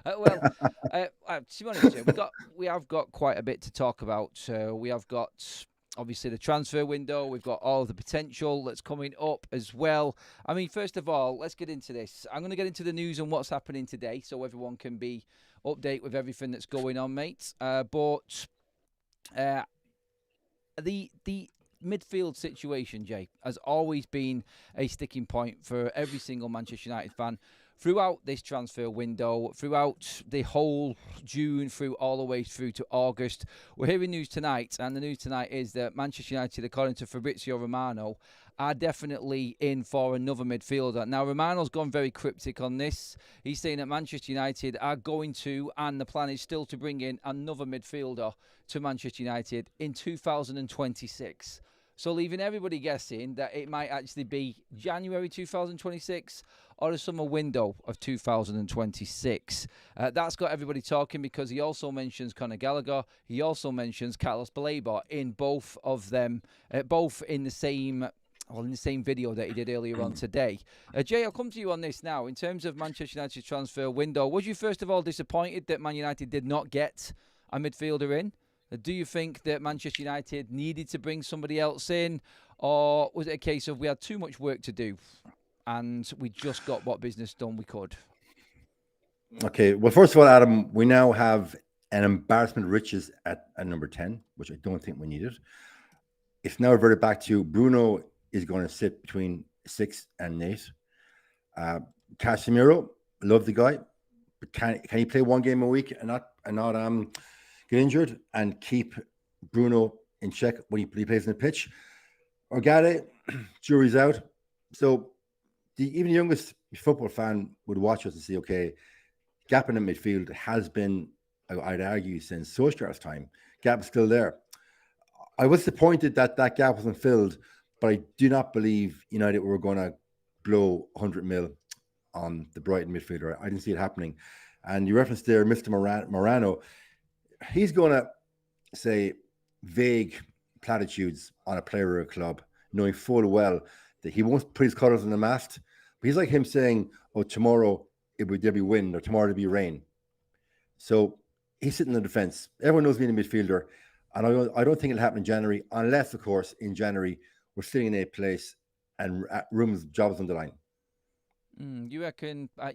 Well, to be honest, we have got quite a bit to talk about. We have got obviously the transfer window. We've got all the potential that's coming up as well. I mean, first of all, let's get into this. I'm going to get into the news and what's happening today, so everyone can be update with everything that's going on, mate. But the midfield situation, Jay, has always been a sticking point for every single Manchester United fan throughout this transfer window, throughout the whole June, through all the way through to August. We're hearing news tonight, and the news tonight is that Manchester United, according to Fabrizio Romano, are definitely in for another midfielder. Now, Romano's gone very cryptic on this. He's saying that Manchester United are going to, and the plan is still to bring in another midfielder to Manchester United in 2026. So leaving everybody guessing that it might actually be January 2026 or the summer window of 2026. That's got everybody talking because he also mentions Conor Gallagher. He also mentions Carlos Baleba in both of them, both in the same video that he did earlier on today. Jay, I'll come to you on this now. In terms of Manchester United's transfer window, was you first of all disappointed that Man United did not get a midfielder in? Do you think that Manchester United needed to bring somebody else in? Or was it a case of we had too much work to do and we just got what business done we could? Okay, well, first of all, Adam, we now have an embarrassment of riches at number 10, which I don't think we needed. It's now reverted back to Bruno is going to sit between 6 and 8. Casemiro, love the guy, but can he play one game a week and not get injured and keep Bruno in check when he plays on the pitch? Orgade, jury's out. So even the youngest football fan would watch us and say, okay, gap in the midfield has been, I'd argue, since Solskjaer's time. Gap is still there. I was disappointed that gap wasn't filled, but I do not believe United were going to blow 100 mil on the Brighton midfielder. I didn't see it happening. And you referenced there Mr. Morano. He's going to say vague platitudes on a player or a club, knowing full well that he won't put his colours on the mast. But he's like him saying, oh, tomorrow there'll be wind or tomorrow there'll be rain. So he's sitting in the defence. Everyone knows being a midfielder. And I don't think it'll happen in January, unless, of course, in January, we're sitting in a place and Room's job is on the line. You reckon? I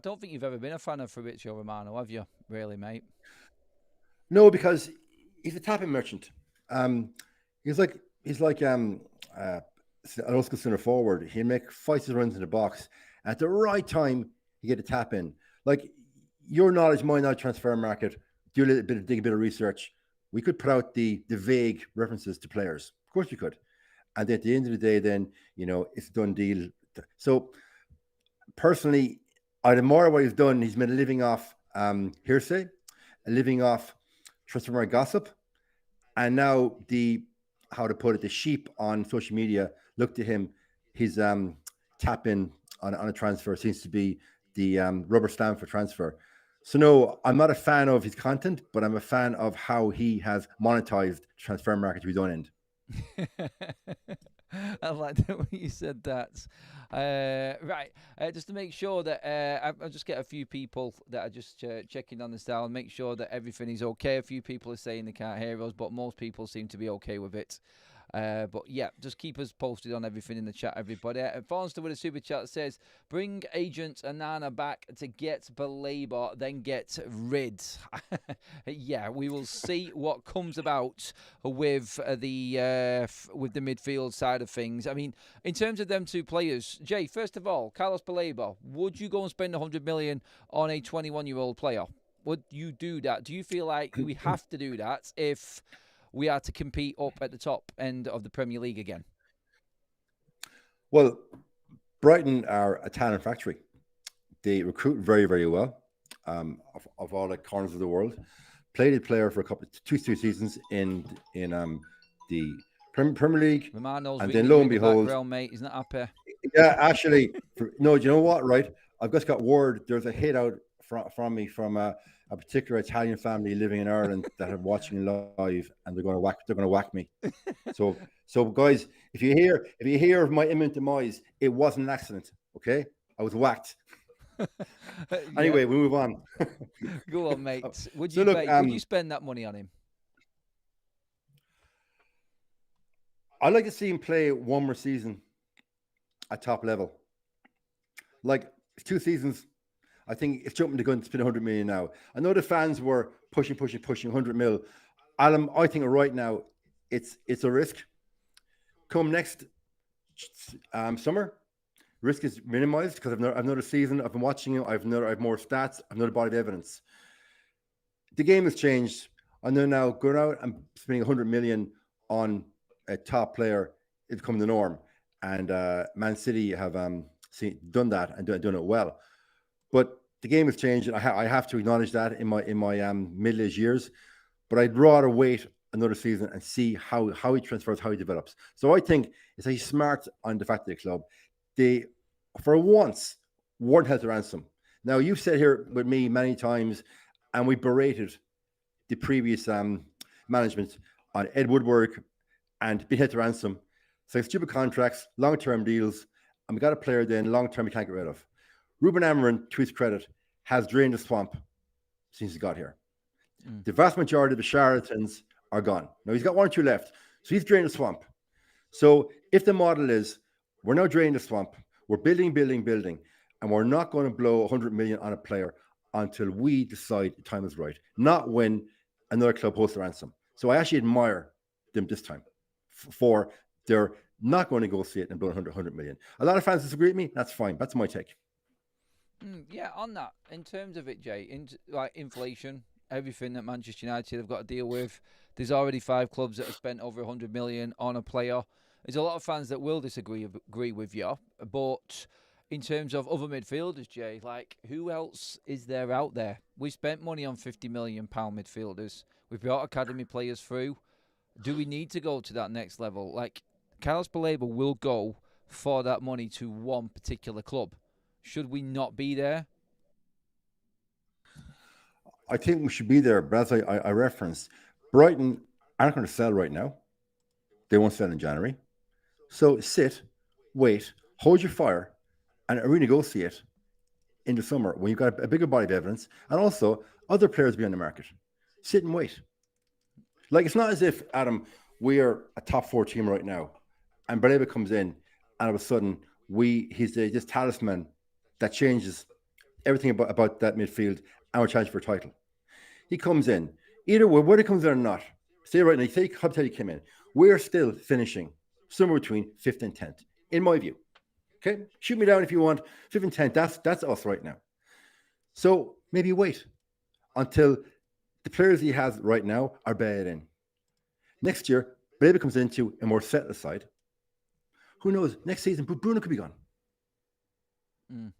don't think you've ever been a fan of Fabrizio Romano, have you? Really, mate? No, because he's a tapping merchant. He's like an old school center forward. He'll make 5 runs in the box at the right time. You get a tap in. Like your knowledge, my knowledge, transfer market. Do a little bit, dig a bit of research. We could put out the vague references to players. Of course, you could. And at the end of the day, then it's a done deal. So personally, I'd admire what he's done. He's made a living off hearsay, a living off transfer gossip, and now the sheep on social media look to him. His tap in on a transfer seems to be the rubber stamp for transfer. So no, I'm not a fan of his content, but I'm a fan of how he has monetized transfer market to his own end. I like that when you said that. Right, just to make sure that I'll just get a few people that are just checking on the sound, make sure that everything is okay. A few people are saying they can't hear us, but most people seem to be okay with it. But yeah, just keep us posted on everything in the chat, everybody. Forster with a super chat says, bring agent Onana back to get Baleba, then get rid. Yeah, we will see what comes about with the midfield side of things. I mean, in terms of them two players, Jay, first of all, Carlos Baleba, would you go and spend 100 million on a 21-year-old player? Would you do that? Do you feel like we have to do that if we are to compete up at the top end of the Premier League again? Well, Brighton are a talent factory. They recruit very, very well of all the corners of the world. Played a player for two seasons in the Premier League. Romano's and then lo and behold, mate, he's not happy. Yeah, actually, no, do you know what, right? I've just got word. There's a hit out from me from a particular Italian family living in Ireland that are watching live, and they're going to whack me. So guys, if you hear of my imminent demise, it wasn't an accident. Okay, I was whacked. Yeah, Anyway, we move on. go on, mate. Would So you look, would you spend that money on him? I'd like to see him play one more season at top level. Like 2 seasons, I think it's jumping the gun to spend 100 million now. I know the fans were pushing 100 mil. Alan, I think right now it's a risk. Come next summer, risk is minimized because I've another season. I've been watching it. I have more stats. I've another body of evidence. The game has changed. I know now going out and spending 100 million on a top player is becoming the norm. And Man City have done that and done it well. But the game has changed. I have to acknowledge that in my middle-aged years. But I'd rather wait another season and see how he transfers, how he develops. So I think it's a smart on the fact of the club. They, for once, weren't held to ransom. Now, you've said here with me many times, and we berated the previous management on Ed Woodward and being held to ransom. So stupid contracts, long-term deals, and we got a player then long-term we can't get rid of. Ruben Amorim, to his credit, has drained the swamp since he got here. The vast majority of the charlatans are gone. Now, he's got 1 or 2 left. So he's drained the swamp. So if the model is, we're now draining the swamp, we're building, and we're not going to blow 100 million on a player until we decide the time is right, not when another club holds the ransom. So I actually admire them this time for they're not going to go see it and blow 100 million. A lot of fans disagree with me. That's fine. That's my take. Yeah, on that, in terms of it, Jay, like inflation, everything that Manchester United have got to deal with, there's already 5 clubs that have spent over 100 million on a player. There's a lot of fans that will agree with you, but in terms of other midfielders, Jay, like, who else is there out there? We spent money on £50 million midfielders. We've brought academy players through. Do we need to go to that next level? Like, Carlos Baleba will go for that money to one particular club. Should we not be there? I think we should be there, but as I referenced, Brighton aren't going to sell right now. They won't sell in January. So sit, wait, hold your fire, and renegotiate in the summer when you've got a bigger body of evidence, and also other players be on the market. Sit and wait. Like, it's not as if, Adam, we are a top 4 team right now, and Baleba comes in, and all of a sudden he's this talisman that changes everything about that midfield, and we're challenging for a title. He comes in, either way, whether he comes in or not, say right now, say he came in, we're still finishing somewhere between 5th and 10th, in my view. Okay, shoot me down if you want. 5th and 10th, that's us right now. So maybe wait until the players he has right now are bedded in. Next year, Baleba comes into a more settled side. Who knows? Next season, Bruno could be gone.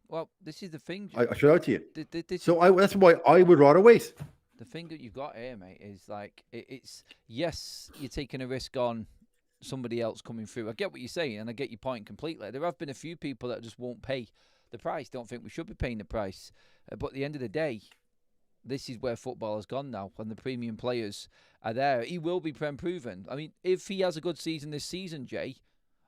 Well, this is the thing. I should out to you. That's why I would rather wait. The thing that you've got here, mate, is like it's yes, you're taking a risk on somebody else coming through. I get what you're saying, and I get your point completely. There have been a few people that just won't pay the price. Don't think we should be paying the price. But at the end of the day, this is where football has gone now. When the premium players are there, he will be proven. I mean, if he has a good season this season, Jay,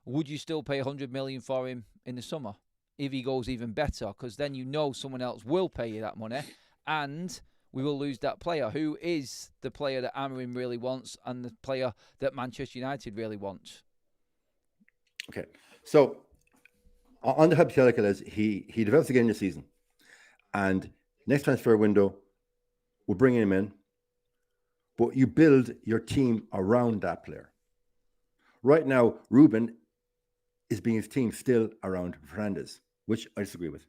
would you still pay 100 million for him in the summer? If he goes even better, because then you know someone else will pay you that money, and we will lose that player who is the player that Amorim really wants and the player that Manchester United really wants. Okay, so on the hypothetical is he develops again in the season, and next transfer window we're bringing him in, but you build your team around that player. Right now, Ruben is being his team still around Fernandes, which I disagree with.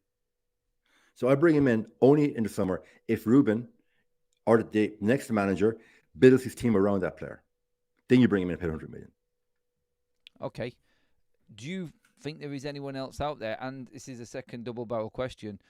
So I bring him in only in the summer if Ruben or the next manager builds his team around that player. Then you bring him in and pay 100 million. Okay. Do you think there is anyone else out there? And this is a second double barrel question.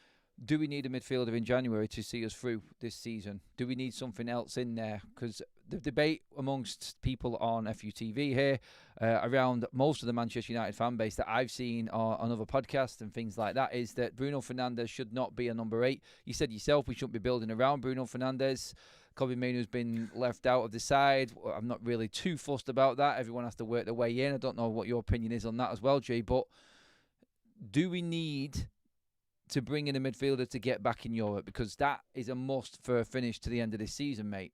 Do we need a midfielder in January to see us through this season? Do we need something else in there? Because the debate amongst people on FUTV here, around most of the Manchester United fan base that I've seen on other podcasts and things like that, is that Bruno Fernandes should not be a number 8. You said yourself we shouldn't be building around Bruno Fernandes. Kobbie Mainoo's been left out of the side. I'm not really too fussed about that. Everyone has to work their way in. I don't know what your opinion is on that as well, Jay, but do we need to bring in a midfielder to get back in Europe? Because that is a must for a finish to the end of this season, mate.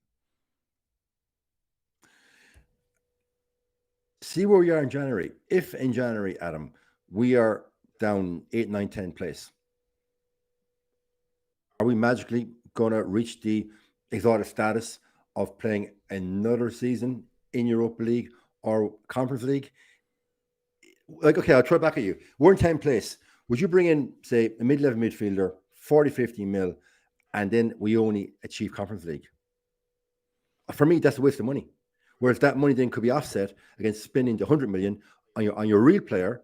See where we are in January. If in January, Adam, we are down 8, 9, 10 place, are we magically going to reach the exalted status of playing another season in Europa League or Conference League? Like, okay, I'll throw it back at you. We're in 10th place. Would you bring in, say, a mid-level midfielder, 40, 50 mil, and then we only achieve Conference League? For me, that's a waste of money. Whereas that money then could be offset against spending the 100 million on your real player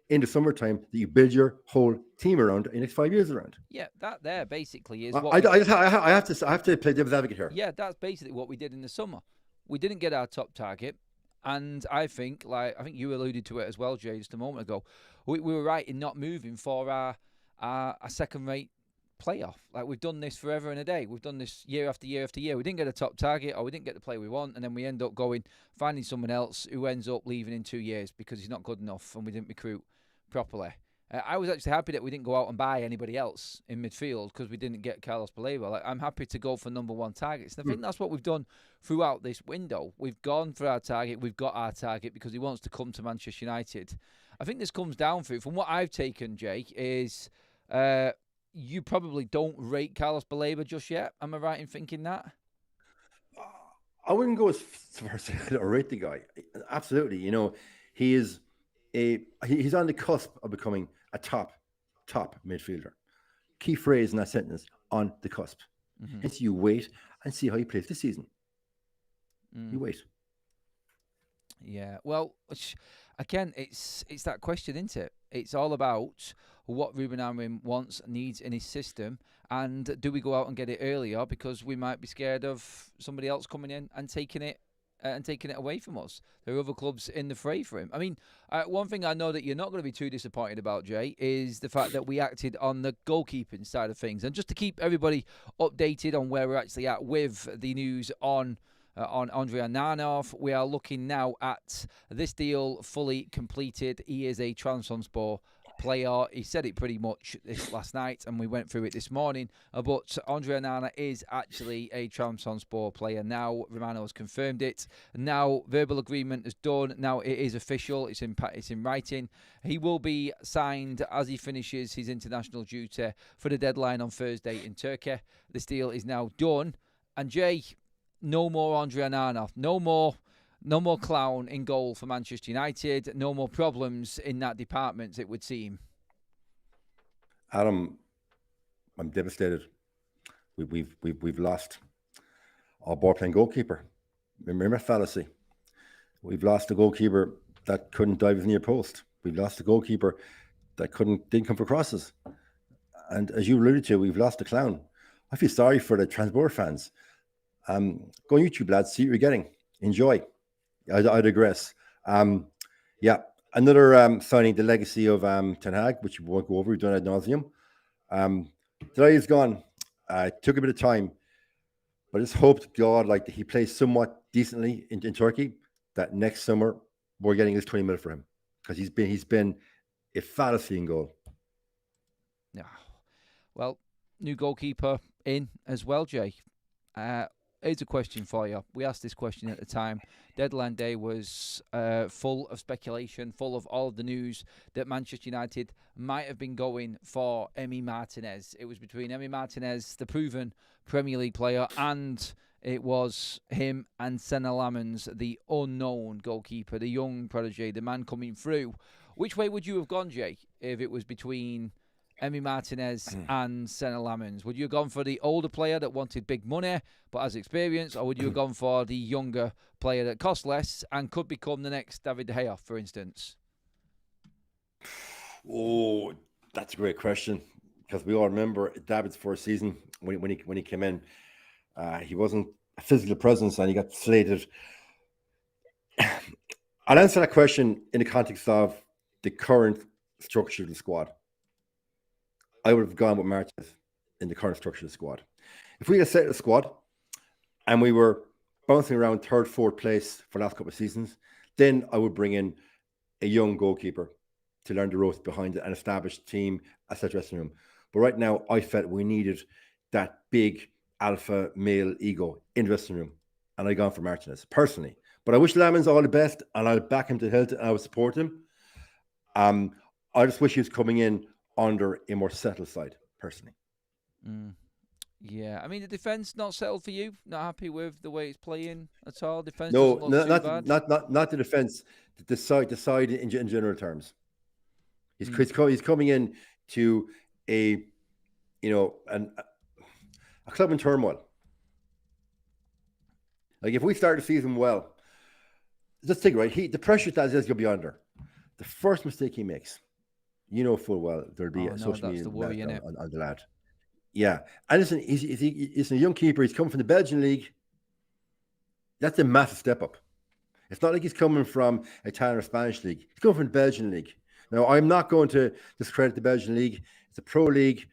in the summertime that you build your whole team around in the next 5 years around. Yeah, that there basically is what I have to play devil's advocate here. Yeah, that's basically what we did in the summer. We didn't get our top target, and I think you alluded to it as well, Jay, just a moment ago. We were right in not moving for our second-rate playoff. Like, we've done this forever and a day. We've done this year after year after year. We didn't get a top target, or we didn't get the player we want, and then we end up finding someone else who ends up leaving in 2 years because he's not good enough and we didn't recruit properly. I was actually happy that we didn't go out and buy anybody else in midfield because we didn't get Carlos Baleba. Like, I'm happy to go for number one targets. And I think that's what we've done throughout this window. We've gone for our target. We've got our target because he wants to come to Manchester United. I think this comes down through, from what I've taken, Jake, is you probably don't rate Carlos Baleba just yet. Am I right in thinking that? I wouldn't go as far as I don't rate the guy. Absolutely. You know, he's on the cusp of becoming a top midfielder. Key phrase in that sentence: on the cusp. Mm-hmm. Hence, you wait and see how he plays this season. You wait. Yeah. Well, again, it's that question, isn't it? It's all about what Ruben Amorim wants, needs in his system, and do we go out and get it earlier because we might be scared of somebody else coming in and taking it away from us. There are other clubs in the fray for him. I mean, one thing I know that you're not going to be too disappointed about, Jay, is the fact that we acted on the goalkeeping side of things. And just to keep everybody updated on where we're actually at with the news on Andre Onana, we are looking now at this deal fully completed. He is a Trabzonspor player. He said it pretty much this last night, and we went through it this morning. But Andre Onana is actually a Trabzonspor player now. Romano has confirmed it. Now verbal agreement is done. Now it is official. It's in writing. He will be signed as he finishes his international duty for the deadline on Thursday in Turkey. This deal is now done. And Jay, no more Andre Onana. No more clown in goal for Manchester United. No more problems in that department, it would seem. Adam, I'm devastated. We've lost our ball-playing goalkeeper. Remember fallacy. We've lost a goalkeeper that couldn't dive near post. We've lost a goalkeeper that didn't come for crosses. And as you alluded to, we've lost a clown. I feel sorry for the Transport fans. Go on YouTube, lads. See what you're getting. Enjoy. I digress. Another signing, the legacy of Ten Hag, which we won't go over. We've done ad nauseum. Today is gone. It took a bit of time, but I just hope to God, that he plays somewhat decently in Turkey. That next summer we're getting his 20 mil for him because he's been a fallacy in goal. Yeah. Well, new goalkeeper in as well, Jay. Here's a question for you. We asked this question at the time. Deadline day was full of speculation, full of all of the news that Manchester United might have been going for Emi Martinez. It was between Emi Martinez, the proven Premier League player, and it was him and Senna Lamens, the unknown goalkeeper, the young prodigy, the man coming through. Which way would you have gone, Jake, if it was between Emi Martinez and Senna Lamens? Would you have gone for the older player that wanted big money but has experience, or would you have gone for the younger player that costs less and could become the next David De Gea, for instance? Oh, that's a great question, because we all remember David's first season when he came in. He wasn't a physical presence and he got slated. I'll answer that question in the context of the current structure of the squad. I would have gone with Martinez in the current structure of the squad. If we had set the squad and we were bouncing around third, fourth place for the last couple of seasons, then I would bring in a young goalkeeper to learn the ropes behind it and establish team, as a dressing room. But right now, I felt we needed that big alpha male ego in the dressing room. And I gone for Martinez, personally. But I wish Lamans all the best, and I'll back him to hilt, and I would support him. I just wish he was coming in under a more settled side, personally. Yeah, I mean, the defence not settled for you? Not happy with the way it's playing at all? Defence No, doesn't look too bad? not the defence. The side in general terms. He's coming in to a club in turmoil. Like, if we start the season well, just think, right? The pressure that is going to be under. The first mistake he makes, full well there'll be a social media on the lad. Yeah, and listen, he's a young keeper. He's coming from the Belgian league. That's a massive step up. It's not like he's coming from Italian or Spanish league. He's coming from the Belgian league. Now, I'm not going to discredit the Belgian league. It's a pro league,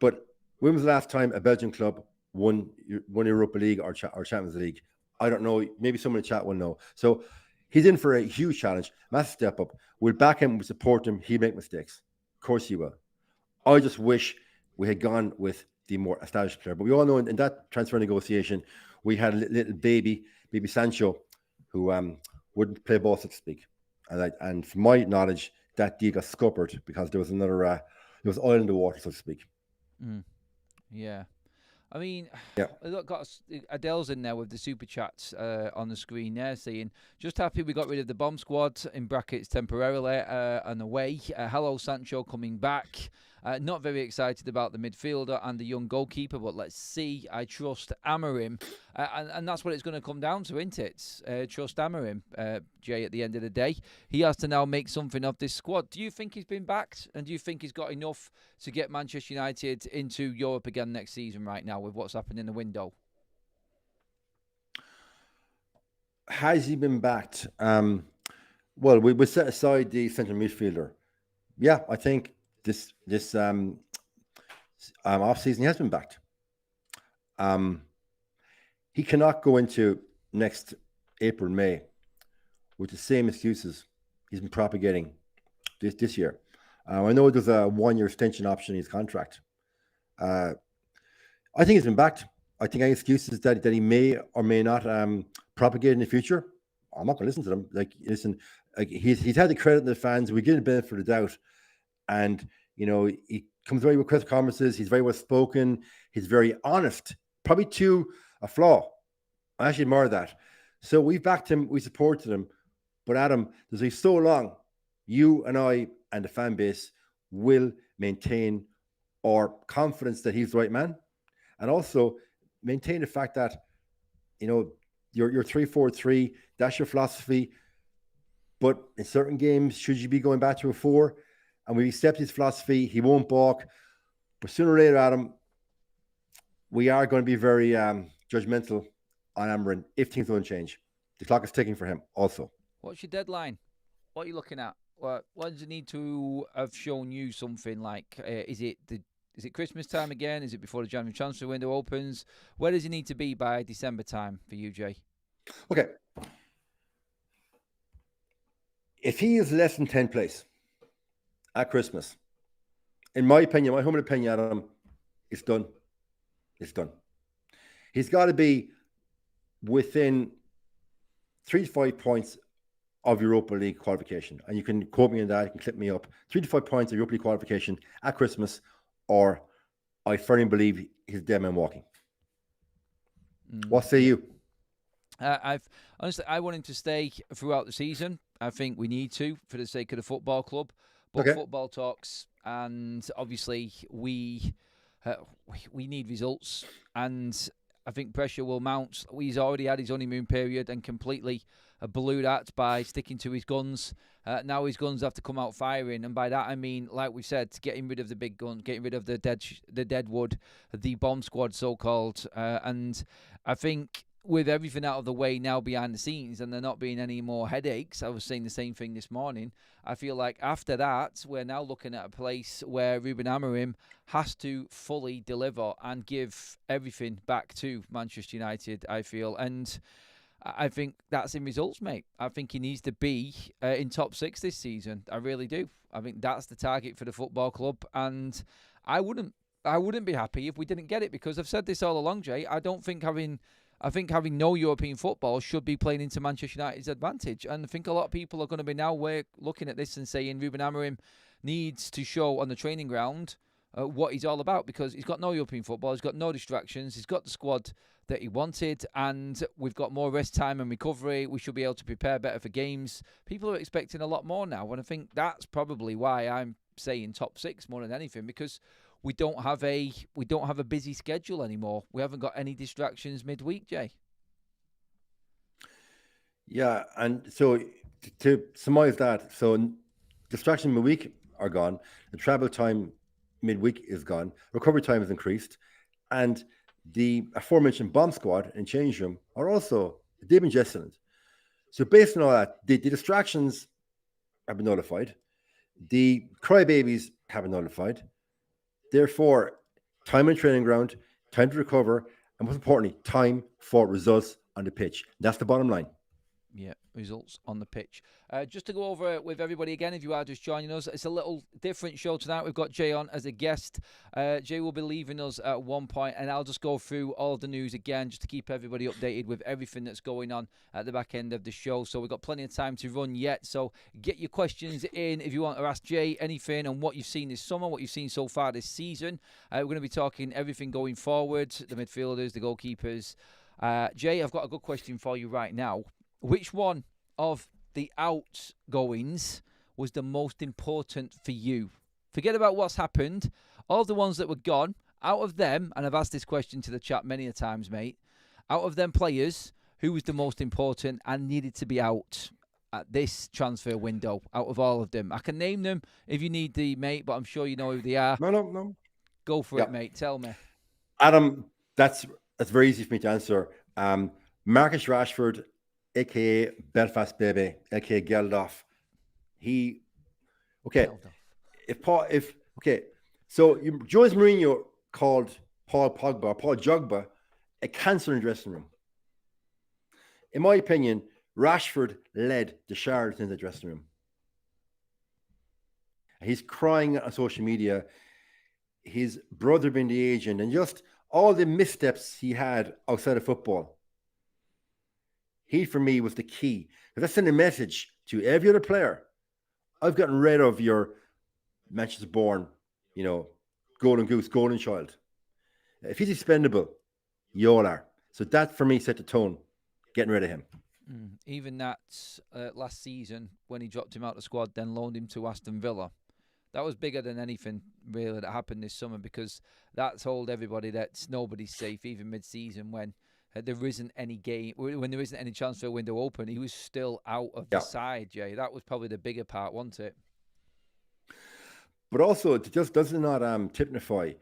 but when was the last time a Belgian club won Europa League or Champions League? I don't know. Maybe someone in the chat will know. So he's in for a huge challenge, massive step up. We'll back him, we'll support him. He'll make mistakes. Of course he will. I just wish we had gone with the more established player. But we all know in that transfer negotiation, we had a little baby Sancho, who wouldn't play ball, so to speak. And from my knowledge, that deal got scuppered because there was there was oil in the water, so to speak. Yeah. I mean, yeah. Look, Adele's in there with the super chats on the screen there, saying, just happy we got rid of the bomb squad, in brackets temporarily, and away. Hello, Sancho coming back. Not very excited about the midfielder and the young goalkeeper, but let's see. I trust Amorim. And that's what it's going to come down to, isn't it? Trust Amorim, Jay, at the end of the day. He has to now make something of this squad. Do you think he's been backed? And do you think he's got enough to get Manchester United into Europe again next season right now with what's happened in the window? Has he been backed? Well, we set aside the central midfielder. Yeah, I think this off season he has been backed. He cannot go into next April, May with the same excuses he's been propagating this year. I know there's a 1-year extension option in his contract. I think he's been backed. I think any excuses that he may or may not propagate in the future, I'm not going to listen to them. He's had the credit of the fans. We give him the benefit of the doubt. And, he comes very well with press conferences. He's very well spoken. He's very honest, probably to a flaw. I actually admire that. So we've backed him. We supported him. But Adam, there's so long, you and I and the fan base will maintain our confidence that he's the right man. And also maintain the fact that, your 3-4-3, that's your philosophy. But in certain games, should you be going back to a 4? And we accept his philosophy, he won't balk. But sooner or later, Adam, we are going to be very judgmental on Amorim if things don't change. The clock is ticking for him also. What's your deadline? What are you looking at? What does it need to have shown you something like? Is it Christmas time again? Is it before the January transfer window opens? Where does he need to be by December time for you, Jay? Okay. If he is less than 10th place at Christmas, in my opinion, my humble opinion, Adam, it's done. It's done. He's got to be within 3 to 5 points of Europa League qualification. And you can quote me on that. You can clip me up. 3 to 5 points of Europa League qualification at Christmas, or I firmly believe he's dead man walking. What say you? Honestly, I want him to stay throughout the season. I think we need to, for the sake of the football club. But football talks, and obviously we need results, and I think pressure will mount. He's already had his honeymoon period and completely blew that by sticking to his guns. Now his guns have to come out firing, and by that I mean, like we said, getting rid of the big gun, getting rid of the dead wood, the bomb squad, so-called. And I think with everything out of the way now behind the scenes, and there not being any more headaches, I was saying the same thing this morning, I feel like after that, we're now looking at a place where Ruben Amorim has to fully deliver and give everything back to Manchester United, I feel. And I think that's in results, mate. I think he needs to be in top 6 this season. I really do. I think that's the target for the football club. And I wouldn't be happy if we didn't get it, because I've said this all along, Jay. I think having no European football should be playing into Manchester United's advantage. And I think a lot of people are going to be now looking at this and saying Ruben Amorim needs to show on the training ground what he's all about, because he's got no European football, he's got no distractions, he's got the squad that he wanted, and we've got more rest time and recovery. We should be able to prepare better for games. People are expecting a lot more now, and I think that's probably why I'm saying top 6 more than anything, because we don't have a busy schedule anymore. We haven't got any distractions midweek, Jay. Yeah, and so to surmise that, so distractions midweek are gone. The travel time midweek is gone. Recovery time is increased, and the aforementioned bomb squad and change room are also, they've been excellent. So based on all that, the distractions have been nullified. The crybabies have been nullified. Therefore, time on training ground, time to recover, and most importantly, time for results on the pitch. That's the bottom line. Yeah, results on the pitch. Just to go over it with everybody again, if you are just joining us, it's a little different show tonight. We've got Jay on as a guest. Jay will be leaving us at one point, and I'll just go through all of the news again just to keep everybody updated with everything that's going on at the back end of the show. So we've got plenty of time to run yet. So get your questions in if you want to ask Jay anything on what you've seen this summer, what you've seen so far this season. We're going to be talking everything going forward, the midfielders, the goalkeepers. Jay, I've got a good question for you right now. Which one of the outgoings was the most important for you? Forget about what's happened. All the ones that were gone, out of them, and I've asked this question to the chat many a times, mate, out of them players, who was the most important and needed to be out at this transfer window, out of all of them? I can name them if you need the, mate, but I'm sure you know who they are. No. Go for it, mate. Tell me. Adam, that's very easy for me to answer. Marcus Rashford, a.k.a. Belfast Baby, a.k.a. Geldof. So Jose Mourinho called Paul Jogba, a cancer in the dressing room. In my opinion, Rashford led the charlatans in the dressing room. He's crying on social media, his brother being the agent, and just all the missteps he had outside of football. He, for me, was the key. Because that sent a message to every other player. I've gotten rid of your Manchester-born, golden goose, golden child. If he's expendable, you all are. So that, for me, set the tone, getting rid of him. Even that last season, when he dropped him out of the squad, then loaned him to Aston Villa, that was bigger than anything, really, that happened this summer, because that told everybody that nobody's safe, even mid-season, when there isn't any game, when there isn't any transfer window open. He was still out of the side, Jay. That was probably the bigger part, wasn't it? But also, it just does not typify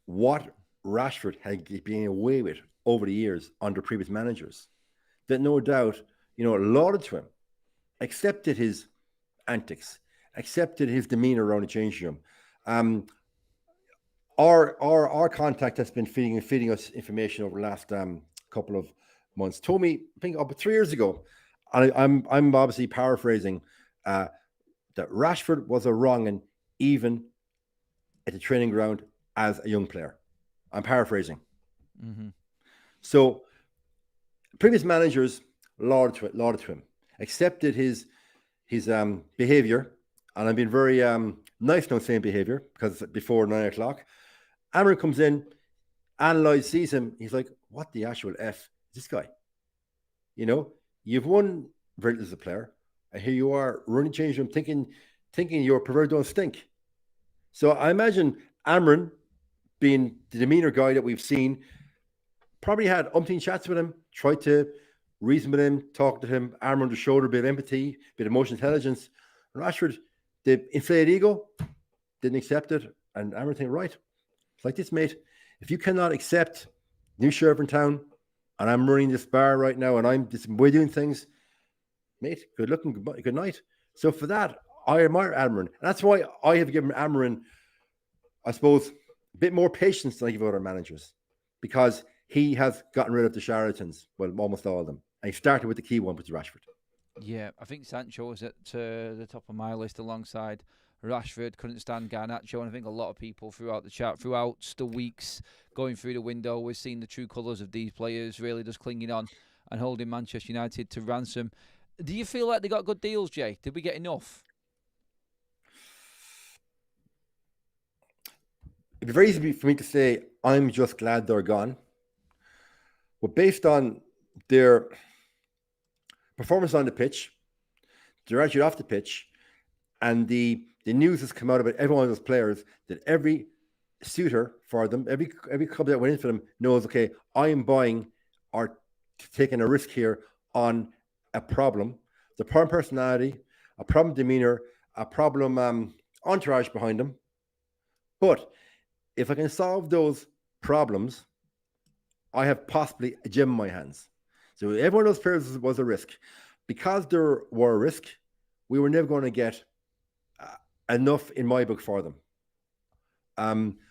what Rashford had been away with over the years under previous managers. That no doubt, lauded to him, accepted his antics, accepted his demeanor around the changing room. Our contact has been feeding us information over the last couple of months. Told me, I think about 3 years ago, and I'm obviously paraphrasing, that Rashford was a wrong'un even at the training ground as a young player. I'm paraphrasing. Mm-hmm. So previous managers lauded to him, accepted his behavior, and I've been very nice now saying behavior, because before 9 o'clock. Amorim comes in, analyzes, sees him. He's like, what the actual F is this guy? You've won very little as a player, and here you are running change room thinking your pervert don't stink. So I imagine Amorim, being the demeanor guy that we've seen, probably had umpteen chats with him, tried to reason with him, talk to him, arm on the shoulder, a bit of empathy, a bit of emotional intelligence. And Rashford, the inflated ego, didn't accept it, and Amorim think, right, it's like this, mate. If you cannot accept new sheriff in town, and I'm running this bar right now, and I'm just way doing things, mate, good looking, good night. So for that, I admire Amorim. And that's why I have given Amorim, I suppose, a bit more patience than I give other managers, because he has gotten rid of the charlatans, well, almost all of them. And he started with the key one, which is Rashford. Yeah, I think Sancho is at the top of my list alongside Rashford, couldn't stand Garnacho, and I think a lot of people throughout the chat, throughout the weeks going through the window, we're seeing the true colours of these players really just clinging on and holding Manchester United to ransom. Do you feel like they got good deals, Jay? Did we get enough? It'd be very easy for me to say, I'm just glad they're gone. But based on their performance on the pitch, their attitude off the pitch, and the news has come out about every one of those players, that every suitor for them, every club that went in for them knows, okay, I am buying or taking a risk here on a problem. The problem personality, a problem demeanor, a problem entourage behind them. But if I can solve those problems, I have possibly a gem in my hands. So every one of those players was a risk. Because there were a risk, we were never going to get enough in my book for them.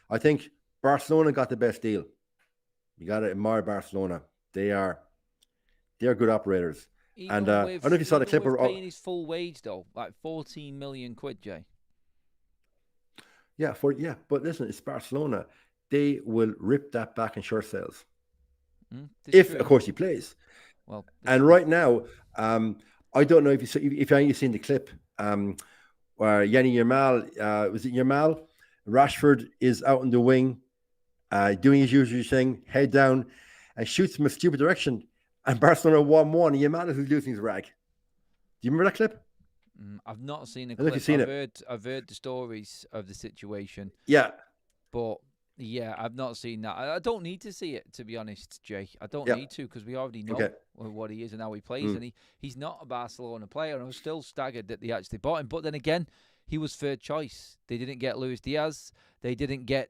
I think Barcelona got the best deal. You got to admire Barcelona. They're good operators. And I don't know if you saw the clip. Paying his full wage though, like 14 million quid, Jay. Yeah, but listen, it's Barcelona. They will rip that back in short sales. If, of course, he plays. Well, and right now, I don't know if you've seen the clip where Yanni Yamal, was it Yamal? Rashford is out in the wing, doing his usual thing, head down, and shoots from a stupid direction. And Barcelona 1-1, and Yamal is losing his rag. Do you remember that clip? I've not seen a clip. I've heard the stories of the situation. Yeah. But yeah, I've not seen that. I don't need to see it, to be honest, Jay. I don't need to, because we already know what he is and how he plays. And he's not a Barcelona player. And I was still staggered that they actually bought him. But then again, he was third choice. They didn't get Luis Diaz. They didn't get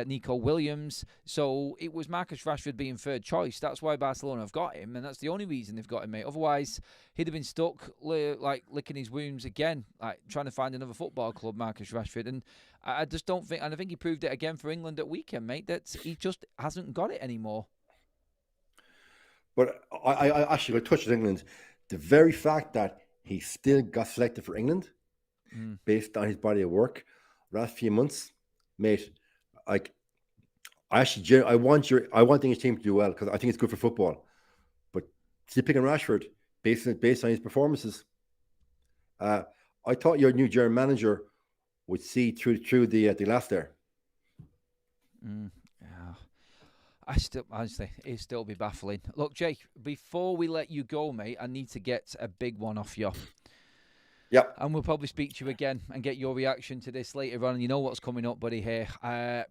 Nico Williams. So it was Marcus Rashford being third choice. That's why Barcelona have got him. And that's the only reason they've got him, mate. Otherwise, he'd have been stuck like licking his wounds again, like trying to find another football club, Marcus Rashford. And I just don't think, and I think he proved it again for England at weekend, mate, that he just hasn't got it anymore. But I actually got touched with England. The very fact that he still got selected for England, based on his body of work, last few months, mate, like, I want the English team to do well, because I think it's good for football. But still picking Rashford based on his performances, I thought your new German manager would see through the glass there. Honestly, it'll still be baffling. Look, Jake, before we let you go, mate, I need to get a big one off you. Yeah. And we'll probably speak to you again and get your reaction to this later on. You know what's coming up, buddy, here.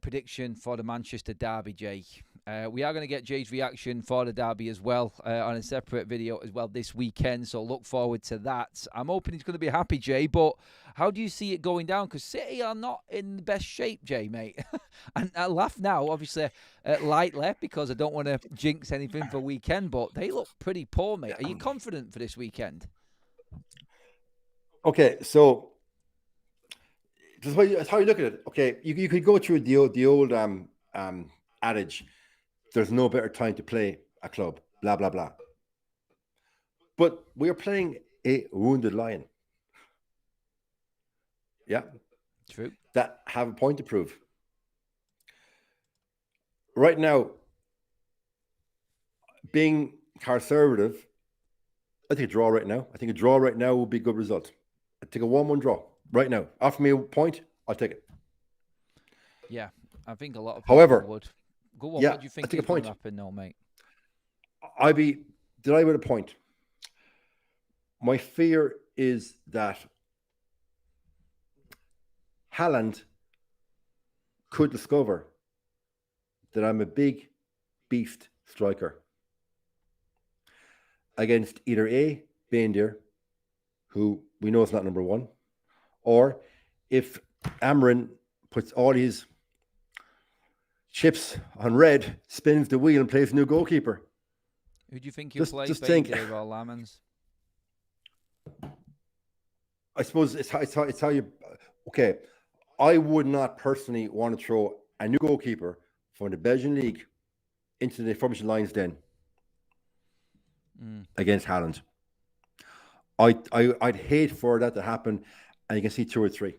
Prediction for the Manchester derby, Jay. We are going to get Jay's reaction for the derby as well on a separate video as well this weekend. So look forward to that. I'm hoping he's going to be happy, Jay. But how do you see it going down? Because City are not in the best shape, Jay, mate. And I laugh now, obviously, lightly, because I don't want to jinx anything for weekend. But they look pretty poor, mate. Are you confident for this weekend? Okay, so that's how you look at it. Okay, you could go through the old adage, there's no better time to play a club, blah, blah, blah. But we are playing a wounded lion. Yeah. True. That have a point to prove. Right now, being conservative, I think a draw right now. I think a draw right now would be a good result. I take a 1-1 draw right now. Offer me a point, I'll take it. Yeah, I think a lot of people would. Go on, what do you think is going to happen now, mate? I'd be delighted with a point. My fear is that Haaland could discover that I'm a big beast striker against either A, Bendir, who we know is not number one, or if Amorim puts all his chips on red, spins the wheel and plays a new goalkeeper. Who do you think you'll play, Bendir or Lamans? I suppose it's how you... Okay, I would not personally want to throw a new goalkeeper from the Belgian league into the formation lines then against Haaland. I'd hate for that to happen, and you can see 2 or 3.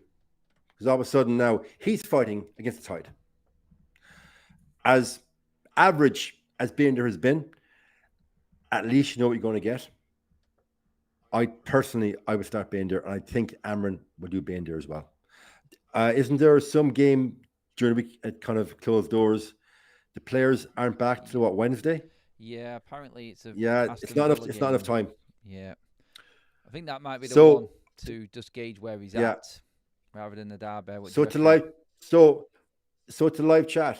because all of a sudden now he's fighting against the tide. As average as Bender has been, at least you know what you're going to get. I would start Bender, and I think Amorim would do Bender as well. Isn't there some game during the week at kind of closed doors? The players aren't back till what, Wednesday? Yeah, apparently it's a it's not enough. It's not enough time. Yeah, I think that might be the one to just gauge where he's at, rather than the derby. So to live chat,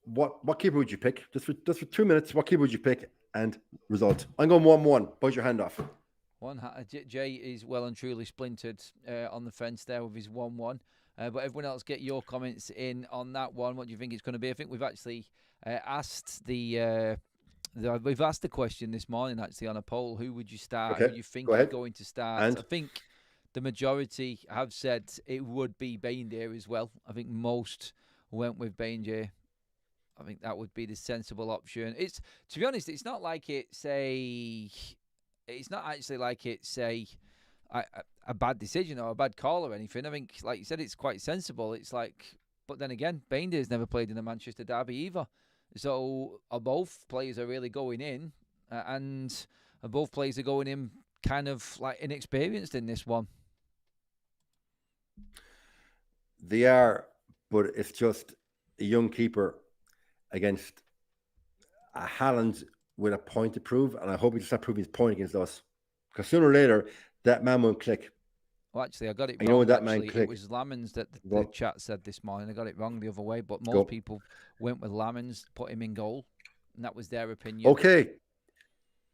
what keeper would you pick? Just for 2 minutes, what keeper would you pick and result? I'm going 1-1. Buzz your hand off. Jay is well and truly splintered on the fence there with his 1-1. But everyone else, get your comments in on that one. What do you think it's going to be? I think we've actually asked we've asked the question this morning actually on a poll. Who would you start? Okay. Who you think is going to start? And? I think the majority have said it would be Bender as well. I think most went with Bender. I think that would be the sensible option. It's, to be honest, it's not like it's a bad decision or a bad call or anything. I think, like you said, it's quite sensible. It's like, but then again, Bender's never played in a Manchester derby either. So both players are really going in, and both players are going in kind of like inexperienced in this one. They are, but it's just a young keeper against a Haaland with a point to prove, and I hope he just start proving his point against us, because sooner or later that man won't click. Well, actually, I got it wrong. You know that man click. It was Lamens that the chat said this morning. I got it wrong the other way, but most people went with Lamens, put him in goal, and that was their opinion. Okay,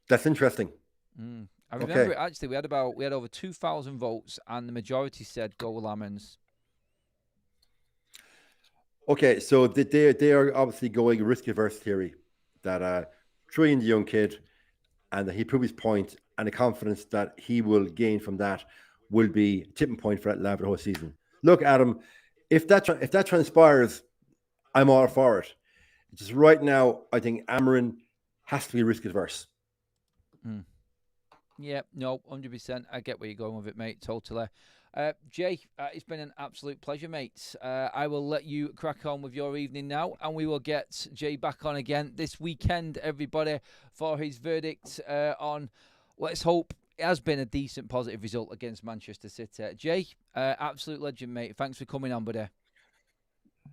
that's interesting. I remember it, actually. We had over 2,000 votes, and the majority said go with Lamens. Okay, so they are obviously going risk-averse theory that train the young kid, and that he proved his point, and the confidence that he will gain from that will be a tipping point for that lad for the whole season. Look, Adam, if that transpires, I'm all for it. Just right now, I think Amorim has to be risk-averse. Yeah, no, 100%. I get where you're going with it, mate. Totally. Jay, it's been an absolute pleasure, mate. I will let you crack on with your evening now, and we will get Jay back on again this weekend, everybody, for his verdict on, let's hope, it has been a decent positive result against Manchester City. Jay, absolute legend, mate. Thanks for coming on, buddy.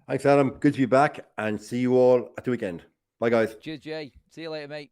Thanks, Adam. Good to be back, and see you all at the weekend. Bye, guys. Cheers, Jay. See you later, mate.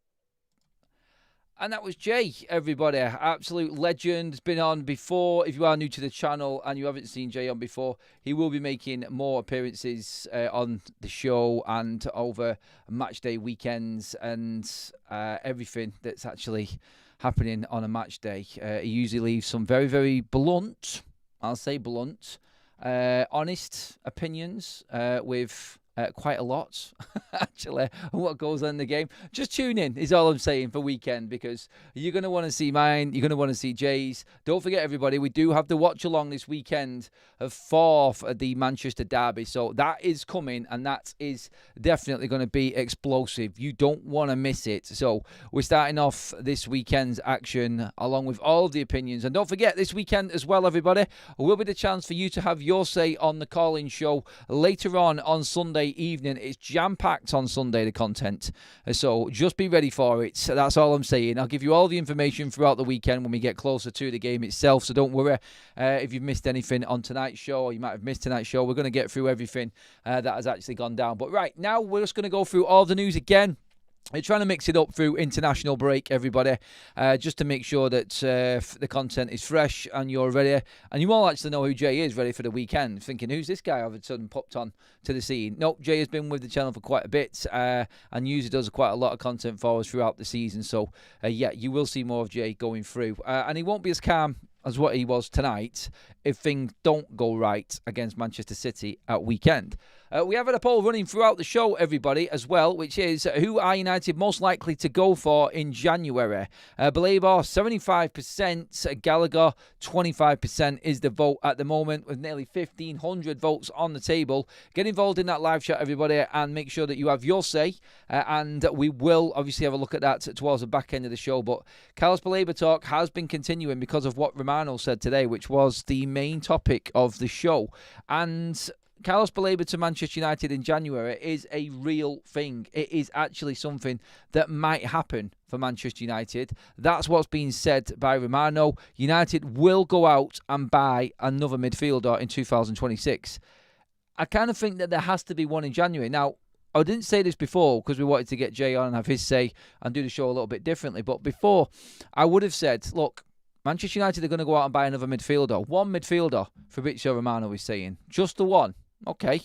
And that was Jay, everybody. Absolute legend. Has been on before. If you are new to the channel and you haven't seen Jay on before, he will be making more appearances on the show and over match day weekends and everything that's actually happening on a match day. He usually leaves some very, very blunt, I'll say blunt, honest opinions with quite a lot, actually, on what goes on in the game. Just tune in, is all I'm saying, for weekend, because you're going to want to see mine, you're going to want to see Jay's. Don't forget, everybody, we do have the watch-along this weekend for the Manchester derby, so that is coming, and that is definitely going to be explosive. You don't want to miss it. So we're starting off this weekend's action along with all of the opinions, and don't forget, this weekend as well, everybody, will be the chance for you to have your say on the call-in show later on Sunday evening. It's jam-packed on Sunday, the content, so just be ready for it. That's all I'm saying. I'll give you all the information throughout the weekend when we get closer to the game itself, so don't worry if you've missed anything on tonight's show, or you might have missed tonight's show. We're going to get through everything that has actually gone down. But right now, we're just going to go through all the news again. We're trying to mix it up through international break, everybody, just to make sure that the content is fresh and you're ready. And you all actually know who Jay is, ready for the weekend, thinking, who's this guy all of a sudden popped on to the scene? Nope, Jay has been with the channel for quite a bit and usually does quite a lot of content for us throughout the season. So, yeah, you will see more of Jay going through. And he won't be as calm as what he was tonight if things don't go right against Manchester City at weekend. We have had a poll running throughout the show, everybody, as well, which is who are United most likely to go for in January? Baleba, 75%, Gallagher, 25% is the vote at the moment, with nearly 1,500 votes on the table. Get involved in that live chat, everybody, and make sure that you have your say, and we will obviously have a look at that towards the back end of the show. But Carlos Baleba talk has been continuing because of what Romano said today, which was the main topic of the show. And Carlos Baleba to Manchester United in January is a real thing. It is actually something that might happen for Manchester United. That's what's being said by Romano. United will go out and buy another midfielder in 2026. I kind of think that there has to be one in January. Now, I didn't say this before because we wanted to get Jay on and have his say and do the show a little bit differently. But before, I would have said, look, Manchester United are going to go out and buy another midfielder. One midfielder, Fabrizio Romano is saying. Just the one. Okay.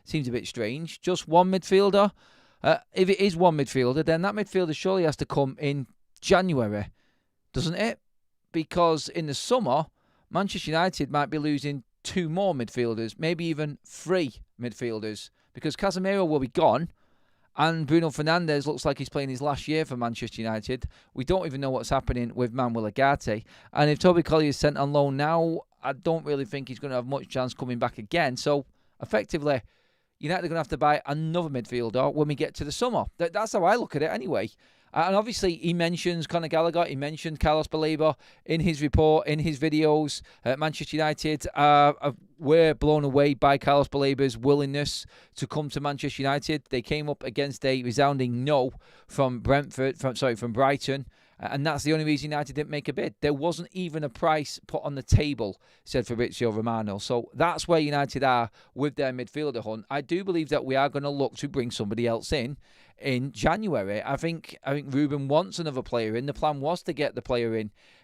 Seems a bit strange. Just one midfielder. If it is one midfielder, then that midfielder surely has to come in January, doesn't it? Because in the summer, Manchester United might be losing 2 more midfielders, maybe even 3 midfielders, because Casemiro will be gone. And Bruno Fernandes looks like he's playing his last year for Manchester United. We don't even know what's happening with Manuel Ugarte. And if Toby Collier is sent on loan now, I don't really think he's going to have much chance coming back again. So, effectively, United are going to have to buy another midfielder when we get to the summer. That's how I look at it anyway. And obviously, he mentions Conor Gallagher. He mentioned Carlos Baleba in his report, in his videos. Manchester United were blown away by Carlos Baleba's willingness to come to Manchester United. They came up against a resounding no from Brighton. And that's the only reason United didn't make a bid. There wasn't even a price put on the table, said Fabrizio Romano. So that's where United are with their midfielder hunt. I do believe that we are going to look to bring somebody else in January. I think Ruben wants another player in. The plan was to get the player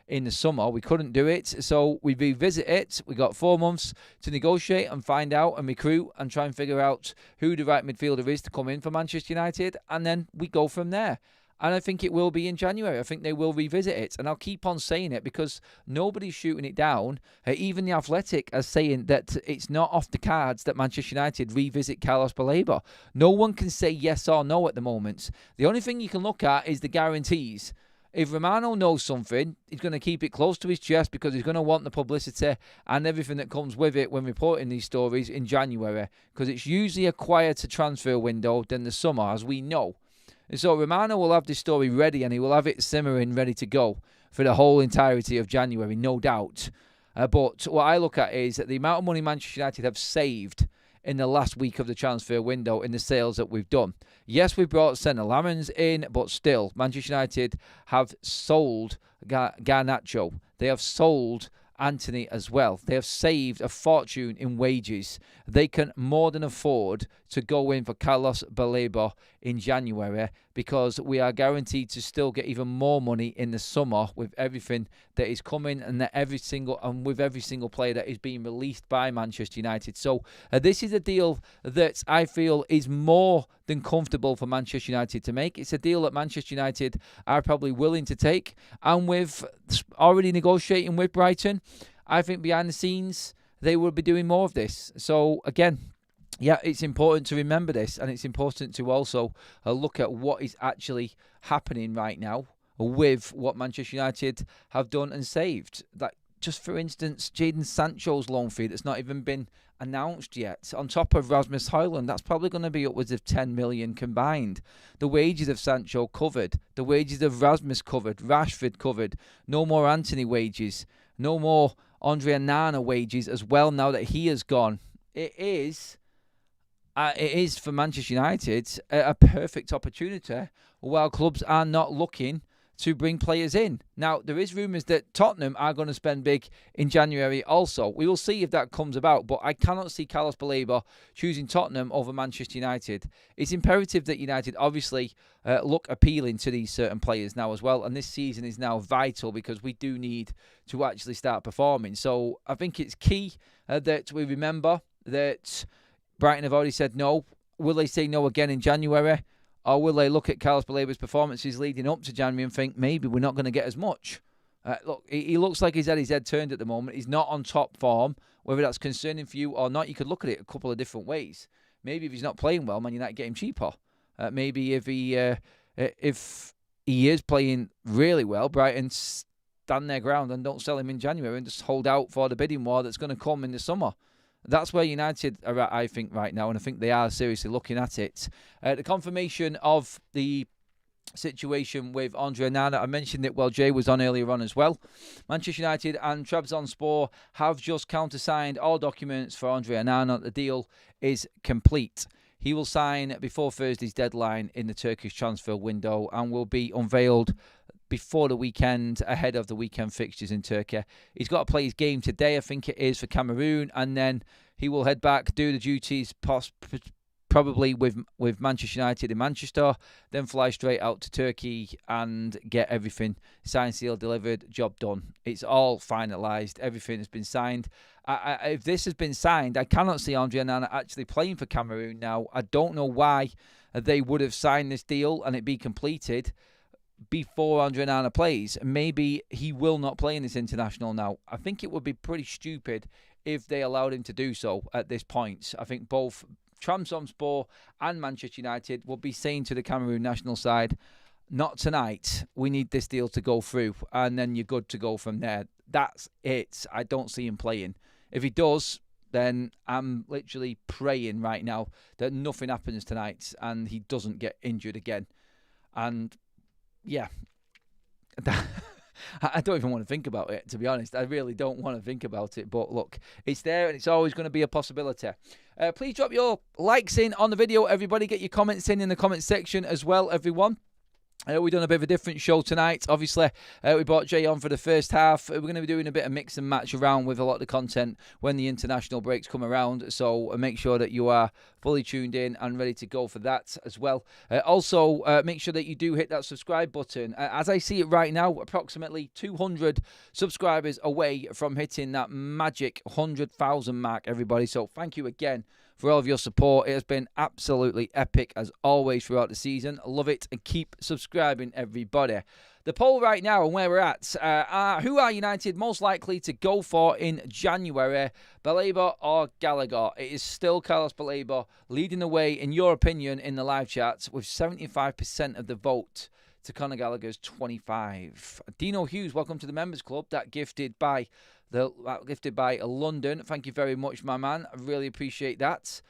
in the summer. We couldn't do it, so we revisit it. We got 4 months to negotiate and find out and recruit and try and figure out who the right midfielder is to come in for Manchester United, and then we go from there. And I think it will be in January. I think they will revisit it. And I'll keep on saying it because nobody's shooting it down. Even The Athletic are saying that it's not off the cards that Manchester United revisit Carlos Baleba. No one can say yes or no at the moment. The only thing you can look at is the guarantees. If Romano knows something, he's going to keep it close to his chest because he's going to want the publicity and everything that comes with it when reporting these stories in January, because it's usually a quieter transfer window than the summer, as we know. And so Romano will have this story ready and he will have it simmering ready to go for the whole entirety of January, no doubt. But what I look at is that the amount of money Manchester United have saved in the last week of the transfer window in the sales that we've done. Yes, we've brought Senna Lammens in, but still, Manchester United have sold Garnacho. They have sold Anthony as well. They have saved a fortune in wages. They can more than afford to go in for Carlos Baleba in January because we are guaranteed to still get even more money in the summer with everything that is coming and with every single player that is being released by Manchester United. So this is a deal that I feel is more than comfortable for Manchester United to make. It's a deal that Manchester United are probably willing to take, and with already negotiating with Brighton, I think behind the scenes they will be doing more of this. So again, yeah, it's important to remember this, and it's important to also look at what is actually happening right now with what Manchester United have done and saved. Like, just for instance, Jadon Sancho's loan fee that's not even been announced yet, on top of Rasmus Højlund, that's probably going to be upwards of 10 million combined. The wages of Sancho covered, the wages of Rasmus covered, Rashford covered, no more Anthony wages, no more Andre Onana wages as well now that he has gone. It is for Manchester United a perfect opportunity while clubs are not looking to bring players in. Now, there is rumours that Tottenham are going to spend big in January also. We will see if that comes about, but I cannot see Carlos Baleba choosing Tottenham over Manchester United. It's imperative that United obviously look appealing to these certain players now as well, and this season is now vital because we do need to actually start performing. So I think it's key that we remember that Brighton have already said no. Will they say no again in January? Or will they look at Carlos Baleba's performances leading up to January and think maybe we're not going to get as much? Look, he looks like he's had his head turned at the moment. He's not on top form. Whether that's concerning for you or not, you could look at it a couple of different ways. maybe if he's not playing well, Man United get him cheaper. Maybe if he is playing really well, Brighton stand their ground and don't sell him in January and just hold out for the bidding war that's going to come in the summer. That's where United are at, I think, right now, and I think they are seriously looking at it. The confirmation of the situation with Andre Onana, I mentioned it while Jay was on earlier on as well. Manchester United and Trabzonspor have just countersigned all documents for Andre Onana. The deal is complete. He will sign before Thursday's deadline in the Turkish transfer window and will be unveiled before the weekend, ahead of the weekend fixtures in Turkey. He's got to play his game today, I think it is, for Cameroon, and then he will head back, do the duties, probably with Manchester United in Manchester, then fly straight out to Turkey and get everything signed, sealed, delivered, job done. It's all finalised. Everything has been signed. If this has been signed, I cannot see Andre Onana actually playing for Cameroon now. I don't know why they would have signed this deal and it be completed before Andre Onana plays. Maybe he will not play in this international now. I think it would be pretty stupid if they allowed him to do so at this point. I think both Trabzonspor and Manchester United will be saying to the Cameroon national side, not tonight, we need this deal to go through, and then you're good to go from there. That's it. I don't see him playing. If he does, then I'm literally praying right now that nothing happens tonight and he doesn't get injured again. And yeah, I don't even want to think about it, to be honest. I really don't want to think about it. But look, it's there and it's always going to be a possibility. Please drop your likes in on the video, everybody. Get your comments in the comment section as well, everyone. We've done a bit of a different show tonight. Obviously, we brought Jay on for the first half. We're going to be doing a bit of mix and match around with a lot of the content when the international breaks come around. So make sure that you are fully tuned in and ready to go for that as well. Also, make sure that you do hit that subscribe button. As I see it right now, approximately 200 subscribers away from hitting that magic 100,000 mark, everybody. So thank you again for all of your support. It has been absolutely epic as always throughout the season. Love it, and keep subscribing, everybody. The poll right now and where we're at, who are United most likely to go for in January, Baleba or Gallagher? It is still Carlos Baleba leading the way, in your opinion, in the live chat with 75% of the vote to Conor Gallagher's 25%. Dino Hughes, welcome to the Members Club. That gifted by London. Thank you very much, my man. I really appreciate that.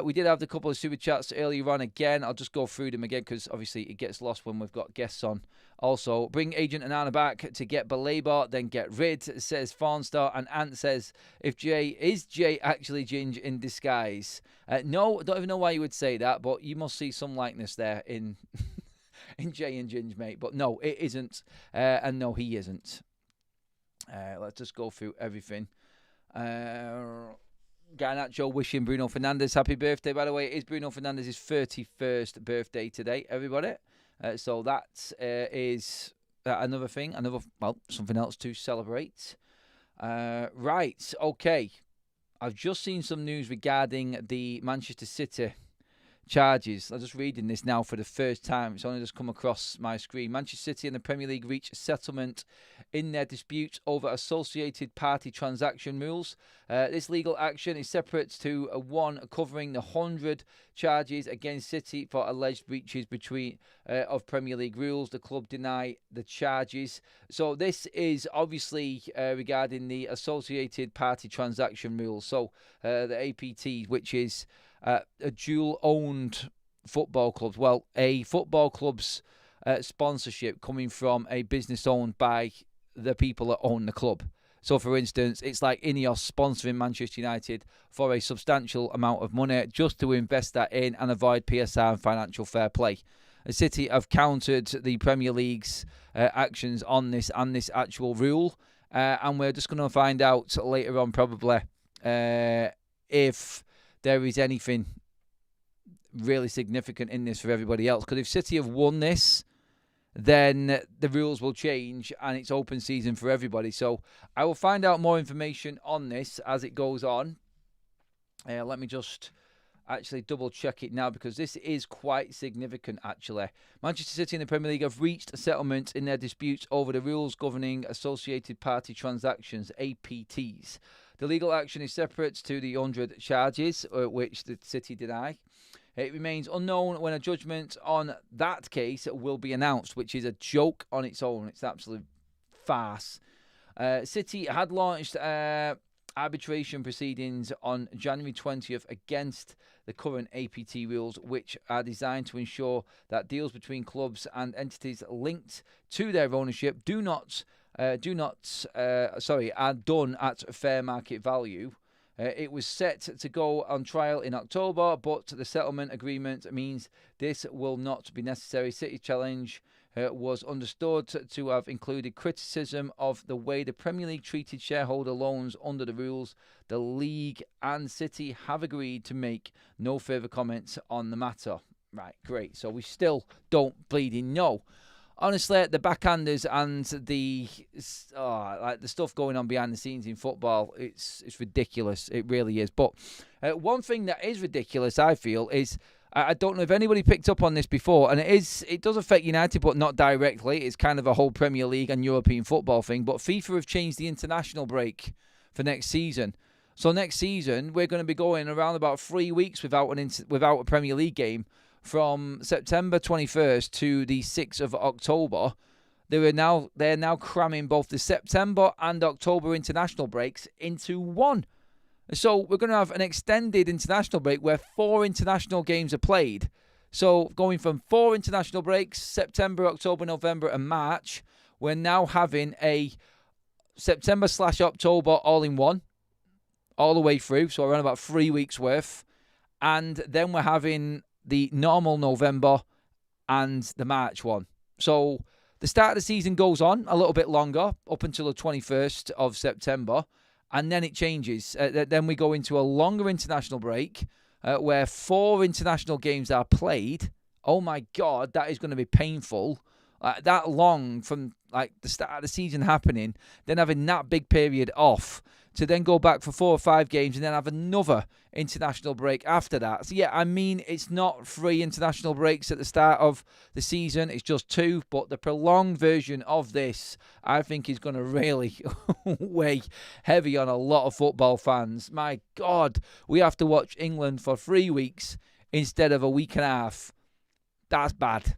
We did have a couple of super chats earlier on again. I'll just go through them again because obviously it gets lost when we've got guests on. Also, bring Agent Onana back to get Baleba, then get rid, says Farnstar. And Ant says, is Jay actually Ginge in disguise? No, I don't even know why you would say that, but you must see some likeness there in Jay and Ginge, mate. But no, it isn't. And no, he isn't. Let's just go through everything. Garnacho wishing Bruno Fernandes happy birthday. By the way, it is Bruno Fernandes' 31st birthday today, everybody. So that is another thing, something else to celebrate. Right, okay. I've just seen some news regarding the Manchester City charges. I'm just reading this now for the first time. It's only just come across my screen. Manchester City and the Premier League reach a settlement in their dispute over associated party transaction rules. This legal action is separate to one covering the 100 charges against City for alleged breaches of Premier League rules. The club deny the charges. So this is obviously regarding the associated party transaction rules. So the APT, which is a dual-owned football club. Well, a football club's sponsorship coming from a business owned by the people that own the club. So, for instance, it's like Ineos sponsoring Manchester United for a substantial amount of money just to invest that in and avoid PSR and financial fair play. The City have countered the Premier League's actions on this and this actual rule, and we're just going to find out later on probably if there is anything really significant in this for everybody else. Because if City have won this, then the rules will change and it's open season for everybody. So I will find out more information on this as it goes on. Let me just actually double check it now because this is quite significant actually. Manchester City and the Premier League have reached a settlement in their disputes over the rules governing associated party transactions, APTs. The legal action is separate to the 100 charges, which the City deny. It remains unknown when a judgment on that case will be announced, which is a joke on its own. It's an absolute farce. City had launched arbitration proceedings on January 20th against the current APT rules, which are designed to ensure that deals between clubs and entities linked to their ownership are done at fair market value. It was set to go on trial in October, but the settlement agreement means this will not be necessary. City's challenge was understood to have included criticism of the way the Premier League treated shareholder loans under the rules. The League and City have agreed to make no further comments on the matter. Right, great. So we still don't bleeding know. Honestly, the backhanders and the stuff going on behind the scenes in football, it's ridiculous. It really is. But one thing that is ridiculous, I feel, is I don't know if anybody picked up on this before, and it does affect United, but not directly. It's kind of a whole Premier League and European football thing. But FIFA have changed the international break for next season. So next season, we're going to be going around about 3 weeks without a Premier League game. From September 21st to the 6th of October, they're now cramming both the September and October international breaks into one. So we're going to have an extended international break where 4 international games are played. So going from 4 international breaks, September, October, November, and March, we're now having a September/October all in one, all the way through. So around about 3 weeks worth. And then we're having the normal November and the March one. So the start of the season goes on a little bit longer, up until the 21st of September, and then it changes. Then we go into a longer international break where 4 international games are played. Oh my God, that is going to be painful. That long from the start of the season happening, then having that big period off, to then go back for 4 or 5 games and then have another international break after that. So yeah, I mean, it's not 3 international breaks at the start of the season. It's just 2. But the prolonged version of this, I think, is going to really weigh heavy on a lot of football fans. My God, we have to watch England for 3 weeks instead of a week and a half. That's bad.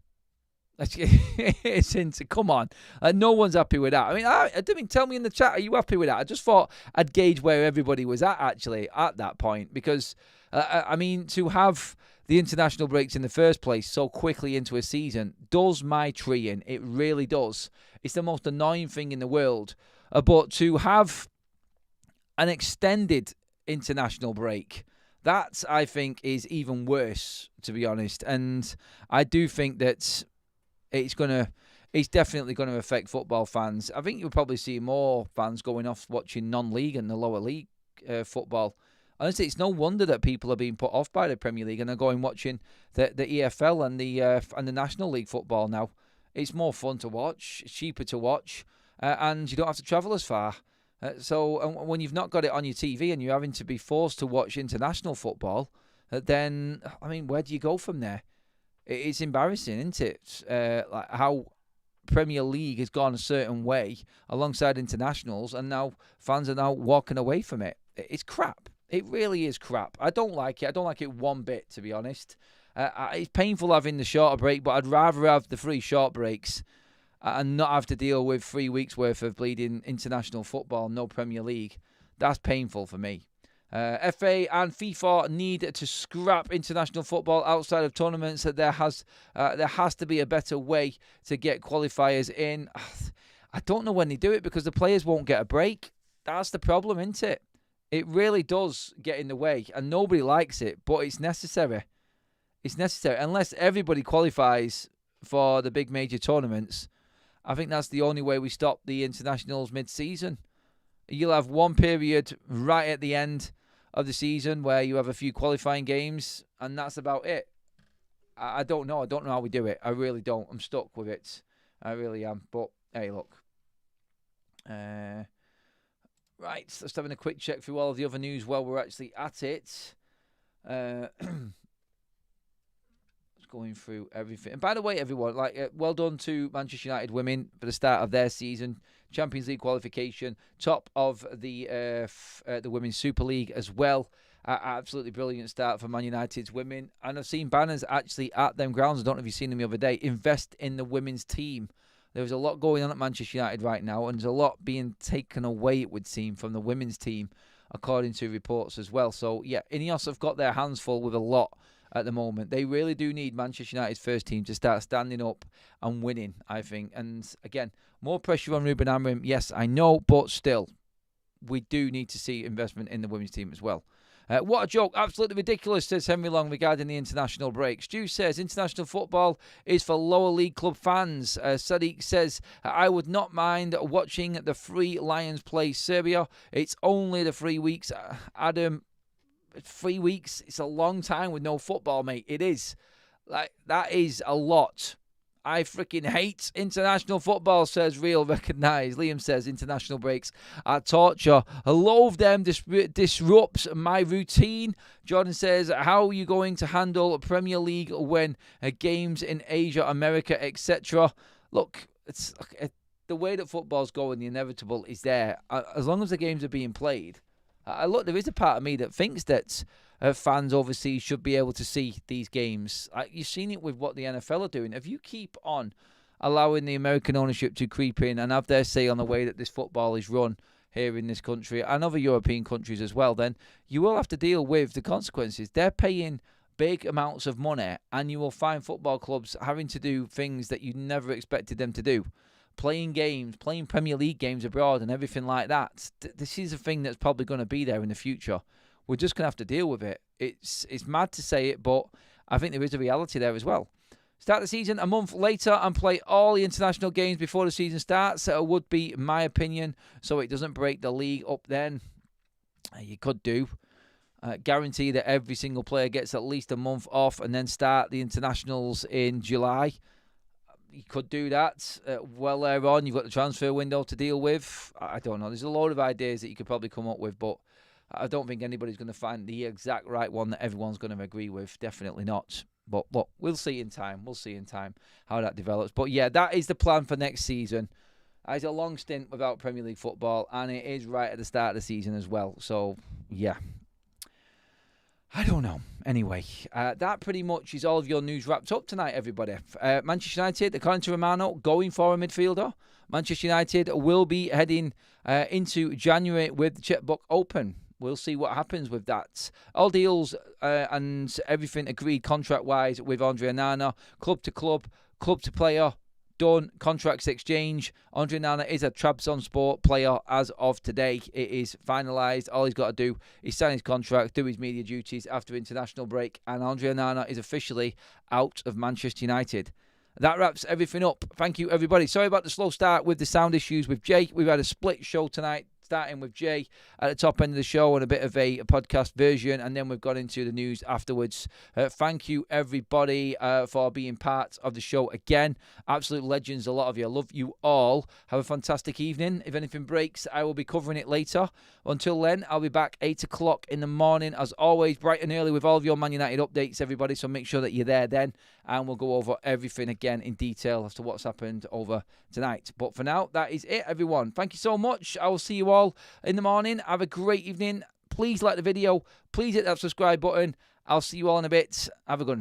Come on. No one's happy with that. I mean, I didn't tell me in the chat, are you happy with that? I just thought I'd gauge where everybody was actually at that point, because, I mean, to have the international breaks in the first place so quickly into a season does my tree in. It really does. It's the most annoying thing in the world. But to have an extended international break, that, I think, is even worse, to be honest. And I do think that it's definitely going to affect football fans. I think you'll probably see more fans going off watching non-league and the lower league football. Honestly, it's no wonder that people are being put off by the Premier League and are going watching the EFL and the National League football now. It's more fun to watch, it's cheaper to watch, and you don't have to travel as far. So when you've not got it on your TV and you're having to be forced to watch international football, then, I mean, where do you go from there? It's embarrassing, isn't it? Like how Premier League has gone a certain way alongside internationals, and now fans are now walking away from it. It's crap. It really is crap. I don't like it. I don't like it one bit, to be honest. It's painful having the shorter break, but I'd rather have the 3 short breaks and not have to deal with 3 weeks worth of bleeding international football, no Premier League. That's painful for me. FA and FIFA need to scrap international football outside of tournaments. There has to be a better way to get qualifiers in. I don't know when they do it because the players won't get a break. That's the problem, isn't it? It really does get in the way, and nobody likes it, but it's necessary. It's necessary. Unless everybody qualifies for the big major tournaments, I think that's the only way we stop the internationals mid-season. You'll have one period right at the end of the season where you have a few qualifying games, and that's about it. I don't know. I don't know how we do it. I really don't. I'm stuck with it. I really am. But, hey, look. Right, let's have a quick check through all of the other news while we're actually at it. Going through everything. And by the way, everyone, well done to Manchester United women for the start of their season. Champions League qualification, top of the Women's Super League as well. Absolutely brilliant start for Man United's women. And I've seen banners actually at them grounds. I don't know if you've seen them the other day. Invest in the women's team. There's a lot going on at Manchester United right now, and there's a lot being taken away, it would seem, from the women's team, according to reports as well. So, yeah, Ineos have got their hands full with a lot at the moment. They really do need Manchester United's first team to start standing up and winning, I think. And, again, more pressure on Ruben Amorim. Yes, I know, but still, we do need to see investment in the women's team as well. What a joke. Absolutely ridiculous, says Henry Long regarding the international break. Stu says international football is for lower league club fans. Sadiq says, I would not mind watching the Three Lions play Serbia. It's only the 3 weeks. Adam, 3 weeks, it's a long time with no football, mate. It is. That is a lot. I freaking hate international football, says Real Recognize. Liam says international breaks are torture. I loathe them. Disrupts my routine. Jordan says, how are you going to handle Premier League when games in Asia, America, etc.? Look, it's the way that football's going, the inevitable is there. As long as the games are being played. Look, there is a part of me that thinks that fans overseas should be able to see these games. You've seen it with what the NFL are doing. If you keep on allowing the American ownership to creep in and have their say on the way that this football is run here in this country and other European countries as well, then you will have to deal with the consequences. They're paying big amounts of money, and you will find football clubs having to do things that you never expected them to do. Playing games, playing Premier League games abroad and everything like that. This is a thing that's probably going to be there in the future. We're just going to have to deal with it. It's mad to say it, but I think there is a reality there as well. Start the season a month later and play all the international games before the season starts would be my opinion, so it doesn't break the league up then. You could do. Guarantee that every single player gets at least a month off and then start the internationals in July. You could do that. Well, there on, you've got the transfer window to deal with. I don't know. There's a load of ideas that you could probably come up with, but I don't think anybody's going to find the exact right one that everyone's going to agree with. Definitely not. But look, we'll see in time. We'll see in time how that develops. But yeah, that is the plan for next season. It's a long stint without Premier League football, and it is right at the start of the season as well. So, yeah. I don't know. Anyway, that pretty much is all of your news wrapped up tonight, everybody. Manchester United, according to Romano, going for a midfielder. Manchester United will be heading into January with the checkbook open. We'll see what happens with that. All deals and everything agreed contract-wise with Andre Onana. Club to club, club to player, done. Contracts exchange. Andre Onana is a Trabzonspor player as of today. It is finalised. All he's got to do is sign his contract, do his media duties after international break, and Andre Onana is officially out of Manchester United. That wraps everything up. Thank you, everybody. Sorry about the slow start with the sound issues with Jay. We've had a split show tonight, starting with Jay at the top end of the show and a bit of a podcast version, and then we've got into the news afterwards. Thank you, everybody, for being part of the show again. Absolute legends, a lot of you. I love you all. Have a fantastic evening. If anything breaks, I will be covering it later. Until then, I'll be back 8 o'clock in the morning, as always, bright and early with all of your Man United updates, everybody, so make sure that you're there then, and we'll go over everything again in detail as to what's happened over tonight. But for now, that is it, everyone. Thank you so much. I will see you all in the morning. Have a great evening. Please like the video. Please hit that subscribe button. I'll see you all in a bit. Have a good one.